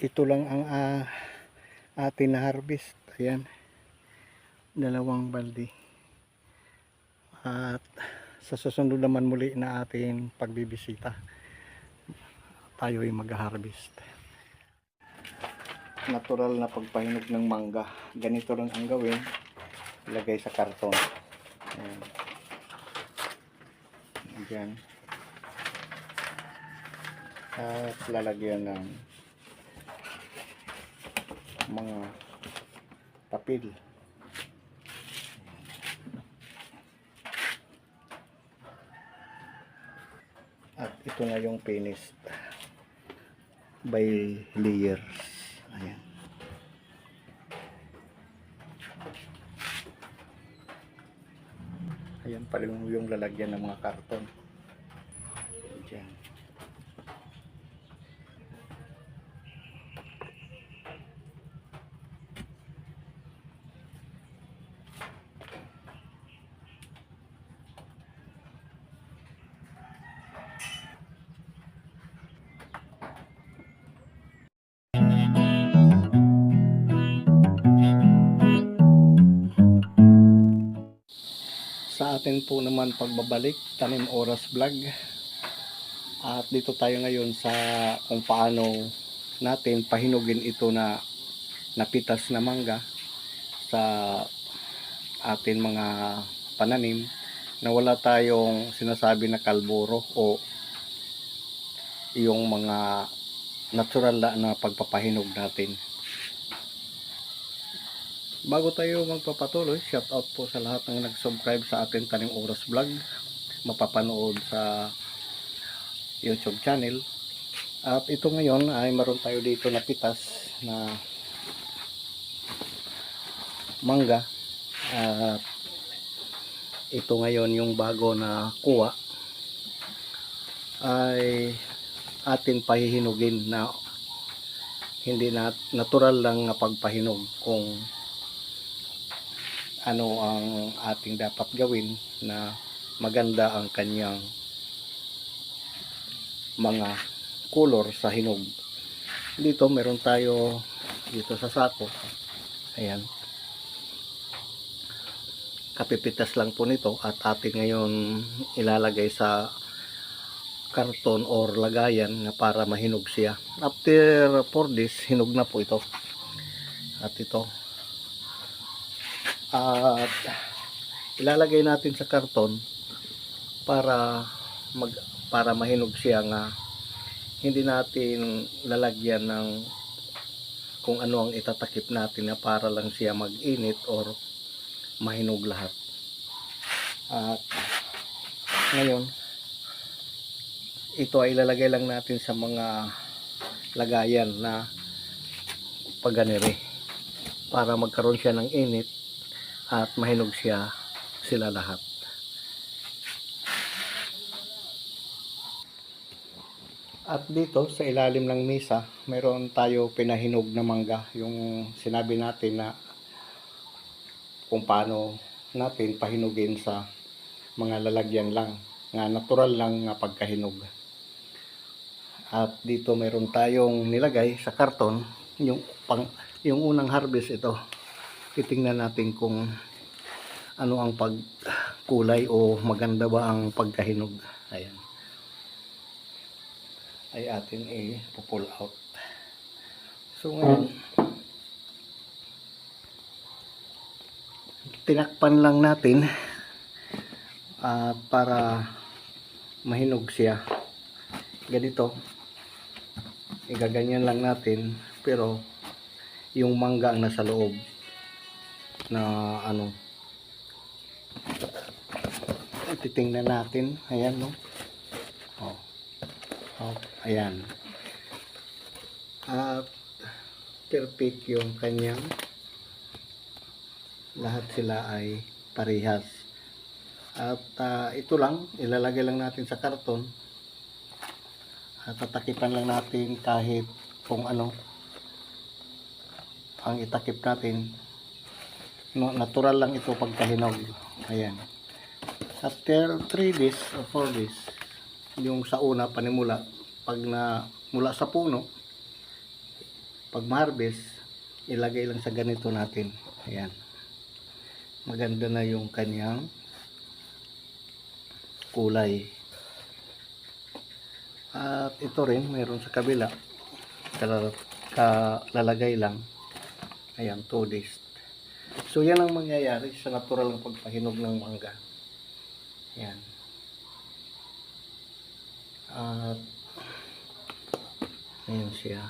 ito lang ang atin na harvest. Ayan, dalawang balde. At sa susunod naman muli na ating pagbibisita, tayo ay mag-harvest. Natural na pagpahinog ng mangga, ganito lang ang gawin. Ilagay sa karton. Ayan. Ayan. At lalagyan ng mga papel. At ito na yung finished by layers. Ayan. Ayan pala yung lalagyan ng mga karton. Ayan. Sa atin po naman pagbabalik, Tanim Oras Vlog. At dito tayo ngayon sa kung paano natin pahinugin ito na napitas na mangga sa atin mga pananim na wala tayong sinasabi na kalburo o yung mga natural na pagpapahinog natin. Bago tayo magpapatuloy, shout out po sa lahat ng nag-subscribe sa ating Tanim Oras Vlog, mapapanood sa YouTube channel. At ito ngayon ay meron tayo dito na pitas na mangga. At ito ngayon yung bago na kuha ay atin pahihinugin na hindi na natural lang na pagpahinog kung ano ang ating dapat gawin na maganda ang kanyang mga color sa hinog. Dito meron tayo dito sa sako. Ayan. Kapipitas lang po nito at atin ngayon ilalagay sa karton or lagayan na para mahinog siya. After 4 days, hinog na po ito. At ito. At ilalagay natin sa karton para mahinog siya, nga hindi natin lalagyan ng kung ano ang itatakip natin na para lang siya mag-init or mahinog lahat. At ngayon ito ay ilalagay lang natin sa mga lagayan na paganire para magkaroon siya ng init at mahinog sila lahat. At dito sa ilalim ng mesa, mayroon tayo pinahinog na mangga, yung sinabi natin na kung paano natin pahinugin sa mga lalagyan lang, nga natural lang nga pagkahinog. At dito mayroon tayong nilagay sa karton, yung unang harvest ito. Titingnan natin kung ano ang pagkulay o maganda ba ang pagkahinog. Ayan. Ay atin i-pull out. So ngayon, tinakpan lang natin para mahinog siya. Ganito. Igaganyan lang natin, pero yung mangga ang nasa loob na ano, titingnan natin. Ayan, no? Ayan. At perfect yung kanyang, lahat sila ay parehas. At ito lang, ilalagay lang natin sa karton at tatakipan lang natin kahit kung ano ang itakip natin. Natural lang ito pagkahinog. Ayan. After 3 days or 4 days, yung sa una panimula, pag na mula sa puno, Pag ma-harvest, ilagay lang sa ganito natin. Ayan. Maganda na yung kanyang kulay. At ito rin, mayroon sa kabila. Kalalagay lang. Ayan, 2 days. So, yan ang mangyayari sa natural ng pagpahinog ng mangga. Ayan. At, ayan siya.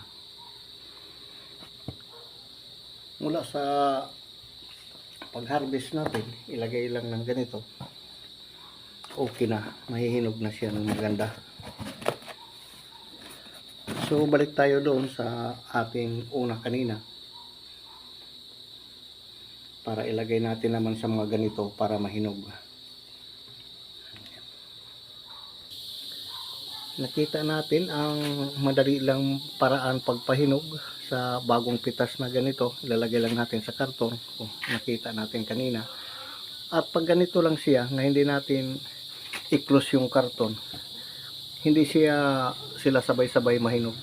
Mula sa pag-harvest natin, ilagay lang ng ganito. Okay na, mahihinog na siya ng maganda. So, balik tayo doon sa ating una kanina. Para ilagay natin naman sa mga ganito para mahinog. Nakita natin ang madali lang paraan pagpahinog sa bagong pitas na ganito. Ilalagay lang natin sa karton. Kung nakita natin kanina. At pag ganito lang siya, na hindi natin i-close yung karton, hindi sila sabay-sabay mahinog.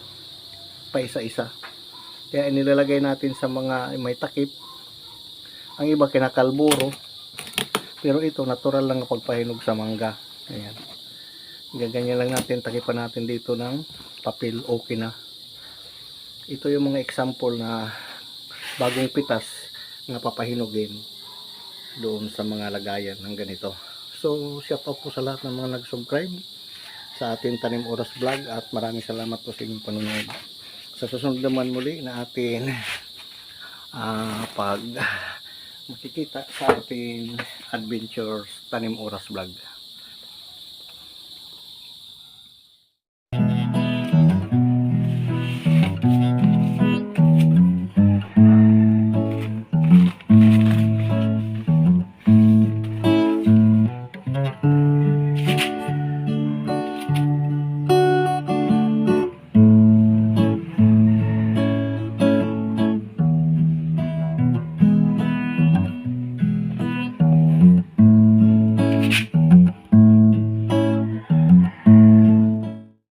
Pa isa-isa. Kaya inilalagay natin sa mga may takip. Ang iba kinakalburo. Pero ito, natural lang ang pagpahinog sa mangga. Ayan. Gaganyan lang natin, takipan natin dito ng papel, okay na. Ito yung mga example na bagong pitas na papahinugin doon sa mga lagayan ng ganito. So, shout out po sa lahat ng mga nag-subscribe sa ating Tanim Oras Vlog at maraming salamat po sa inyong panunod. Sa susunod naman muli na atin pag makikita sa ating adventures Tanim Oras Vlog.